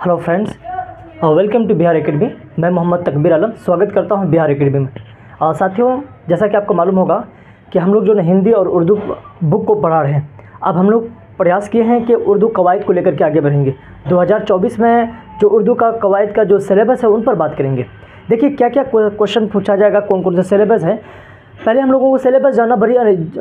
Hello friends, welcome to Bihar academy. मैं मोहम्मद तकबीर आलम स्वागत करता हूं बिहार एकेडमी में। साथियों, जैसा कि आपको मालूम होगा कि हम लोग जो है हिंदी और उर्दू बुक को पढ़ा रहे हैं। अब हम लोग प्रयास किए हैं कि उर्दू कवायद को लेकर के आगे बढ़ेंगे। 2024 में जो उर्दू का कवायद का जो सिलेबस है उन पर बात करेंगे। देखिए क्या क्या क्वेश्चन पूछा जाएगा, कौन कौन सा सिलेबस है। पहले हम लोगों को सिलेबस जानना बड़ी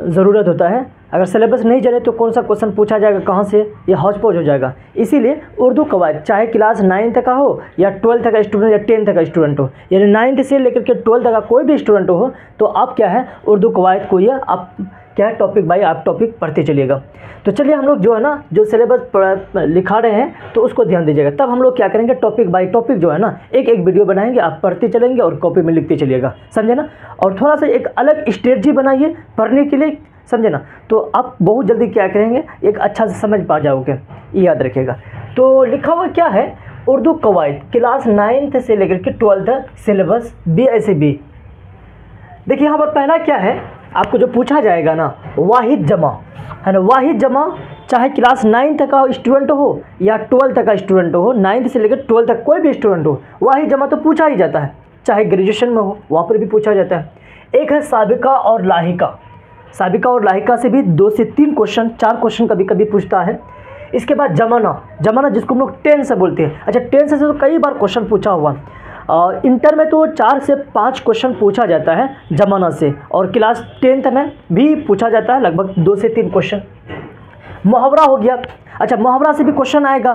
ज़रूरत होता है। अगर सिलेबस नहीं जाने तो कौन सा क्वेश्चन पूछा जाएगा, कहाँ से, ये हौच पौच हो जाएगा। इसीलिए उर्दू कवायद चाहे क्लास 9 तक का हो या 12 का स्टूडेंट या 10 का स्टूडेंट हो, यानी 9 से लेकर के 12 का कोई भी स्टूडेंट हो, तो आप क्या है उर्दू कवायद को ये आप क्या है टॉपिक बाय आप टॉपिक पढ़ते चलिएगा। तो चलिए हम लोग जो है ना जो सिलेबस लिखा रहे हैं तो उसको ध्यान दीजिएगा। तब हम लोग क्या करेंगे, टॉपिक बाय टॉपिक जो है ना एक एक वीडियो बनाएंगे, आप पढ़ते चलेंगे और कॉपी में लिखते चलिएगा, समझे ना। और थोड़ा सा एक अलग स्ट्रेटजी बनाइए पढ़ने के लिए, समझे ना। तो आप बहुत जल्दी क्या करेंगे, एक अच्छा से समझ पा जाओगे, ये याद रखिएगा। तो लिखा हुआ क्या है, उर्दू कवायद क्लास 9 से लेकर के 12 सिलेबस BSc। देखिए यहाँ पर पहला क्या है, आपको जो पूछा जाएगा ना वाहिद जमा है ना। वाहिद जमा चाहे क्लास 9 तक का स्टूडेंट हो या 12 का स्टूडेंट हो, 9 से लेकर 12 तक कोई भी स्टूडेंट हो, वाहिद जमा तो पूछा ही जाता है। चाहे ग्रेजुएशन में हो वहाँ पर भी पूछा जाता है। एक है साबिका और लाहिका। साबिका और लाहिका से भी 2 से 3 क्वेश्चन, 4 क्वेश्चन कभी कभी पूछता है। इसके बाद जमाना, जमाना जिसको हम लोग 10 से बोलते हैं। अच्छा 10 से तो कई बार क्वेश्चन पूछा हुआ। इंटर में तो 4 से 5 क्वेश्चन पूछा जाता है जमाना से, और क्लास 10 में भी पूछा जाता है लगभग 2 से 3 क्वेश्चन। मुहावरा हो गया। अच्छा मुहावरा से भी क्वेश्चन आएगा।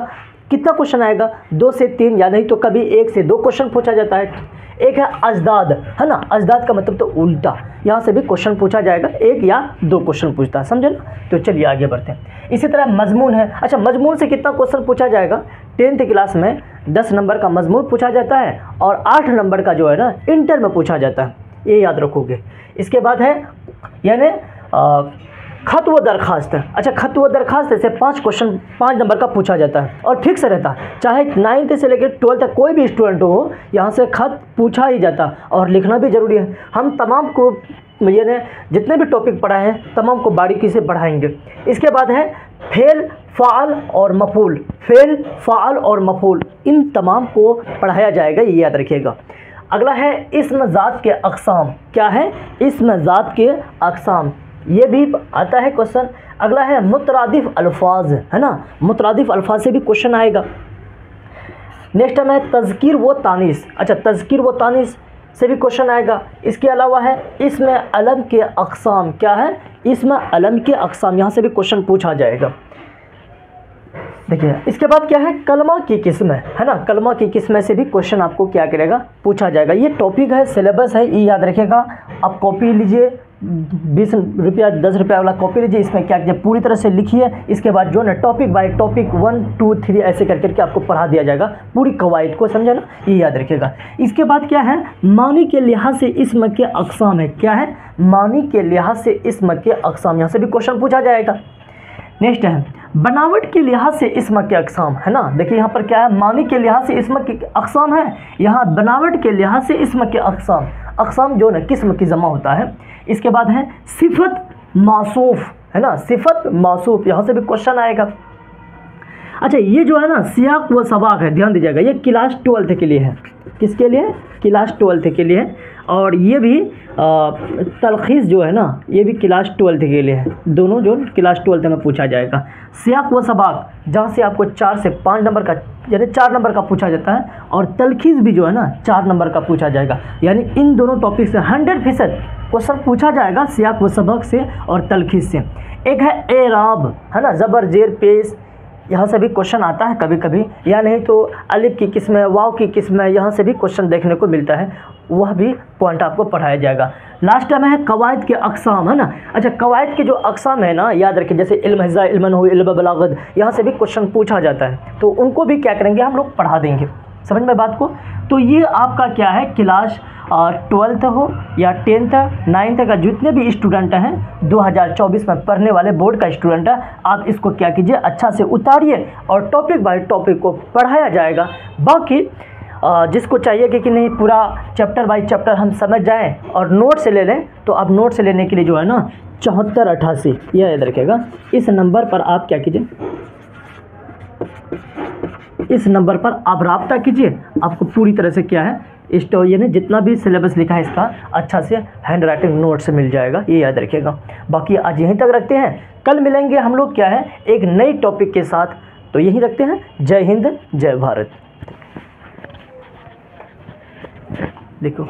कितना क्वेश्चन आएगा, 2 से 3 या नहीं तो कभी 1 से 2 क्वेश्चन पूछा जाता है। एक है अजदाद है ना, अजदाद का मतलब तो उल्टा, यहाँ से भी क्वेश्चन पूछा जाएगा, 1 या 2 क्वेश्चन पूछता है, समझे ना। तो चलिए आगे बढ़ते हैं। इसी तरह मजमून है। अच्छा मजमून से कितना क्वेश्चन पूछा जाएगा, 10th क्लास में 10 नंबर का मजमून पूछा जाता है और 8 नंबर का जो है ना इंटर में पूछा जाता है, ये याद रखोगे। इसके बाद है यानी खत व दरखास्त। अच्छा खत व दरखास्त से 5 क्वेश्चन 5 नंबर का पूछा जाता है और फिक्स रहता है। चाहे 9 से लेकर 12 तक कोई भी स्टूडेंट हो, यहाँ से खत पूछा ही जाता और लिखना भी ज़रूरी है। हम तमाम को यानी जितने भी टॉपिक पढ़ा है तमाम को बारीकी से पढ़ाएंगे। इसके बाद है फेल, फ़ाल और मफ़ूल। फेल, फ़ाल और मफ़ूल इन तमाम को पढ़ाया जाएगा, ये याद रखिएगा। अगला है इस्म ज़ात के अक़साम। क्या है, इस्म ज़ात के अक़साम, ये भी आता है क्वेश्चन। अगला है मुतरादिफ अल्फाज है ना, मुतरादिफ अल्फाज से भी क्वेश्चन आएगा। नेक्स्ट टाइम है तज़कीर व तानीस। अच्छा तज़कीर व तानीस से भी क्वेश्चन आएगा। इसके अलावा है इस्म अलम के अक़साम। क्या है, इस्म अलम के अक़साम, यहाँ से भी क्वेश्चन पूछा जाएगा। देखिए इसके बाद क्या है, कलमा की किस्म है ना, कलमा की किस्म से भी क्वेश्चन आपको क्या करेगा, पूछा जाएगा। ये टॉपिक है, सिलेबस है, ये याद रखिएगा। आप कॉपी लीजिए, 20 रुपया 10 रुपया वाला कॉपी लीजिए, इसमें क्या कीजिए पूरी तरह से लिखिए। इसके बाद जो ना टॉपिक बाय टॉपिक 1 2 3 ऐसे कर करके आपको पढ़ा दिया जाएगा पूरी कवायद को, समझे ना, ये याद रखिएगा। इसके बाद क्या है, मानी के लिहाज से इस्म के अक़साम है। क्या है, मानी के लिहाज से इस्म के अक़साम, यहाँ से भी क्वेश्चन पूछा जाएगा। नेक्स्ट है बनावट के लिहाज से इस्म के अक़साम है ना। देखिए यहाँ पर क्या है, मानी के लिहाज से इस्म के अक़साम है, यहाँ बनावट के लिहाज से इस्म के अक़साम। अक़साम जो ना किस्म की जमा होता है। इसके बाद है सिफत मासूफ है ना, सिफत मासूफ, यहाँ से भी क्वेश्चन आएगा। अच्छा ये जो है ना सियाक व सबाक है, ध्यान दीजिएगा, ये क्लास 12 के लिए है। किसके लिए, क्लास 12 के लिए है। और ये भी तलखीस जो है ना, ये भी क्लास 12 के लिए है। दोनों जो क्लास 12 में पूछा जाएगा। सियाक व सबाक जहाँ से आपको 4 से 5 नंबर का यानी 4 नंबर का पूछा जाता है, और तलखीस भी जो है ना 4 नंबर का पूछा जाएगा। यानी इन दोनों टॉपिक से 100% क्वेश्चन पूछा जाएगा, सियाक व सबक से और तलखीस से। एक है एराब है ना, ज़बर जेर पेश, यहाँ से भी क्वेश्चन आता है कभी कभी, या नहीं तो अलिफ की किस्म है, वाव की किस्म है, यहाँ से भी क्वेश्चन देखने को मिलता है, वह भी पॉइंट आपको पढ़ाया जाएगा। लास्ट में है कवायद के अक़साम है ना। अच्छा कवायद के जो अक़साम है ना, याद रखिए, जैसे इल्म हिज़्ज़ा, इल्म नहू, इल्म बलागत, यहाँ से भी क्वेश्चन पूछा जाता है, तो उनको भी क्या करेंगे, हम लोग पढ़ा देंगे। समझ में बात को। तो ये आपका क्या है, क्लास 12 हो या 10th 9th का जितने भी स्टूडेंट हैं 2024 में पढ़ने वाले बोर्ड का स्टूडेंट है, आप इसको क्या कीजिए, अच्छा से उतारिए और टॉपिक बाय टॉपिक को पढ़ाया जाएगा। बाकी जिसको चाहिए कि नहीं पूरा चैप्टर बाय चैप्टर हम समझ जाएं और नोट से ले लें, तो आप नोट से लेने के लिए जो है ना 7488 यह याद रखिएगा, इस नंबर पर आप क्या कीजिए इस नंबर पर आप रब्ता कीजिए, आपको पूरी तरह से क्या है यानी जितना भी सिलेबस लिखा है इसका अच्छा से हैंड राइटिंग नोट से मिल जाएगा, ये याद रखिएगा। बाकी आज यहीं तक रखते हैं, कल मिलेंगे हम लोग क्या है एक नई टॉपिक के साथ, तो यहीं रखते हैं। जय हिंद, जय भारत। देखो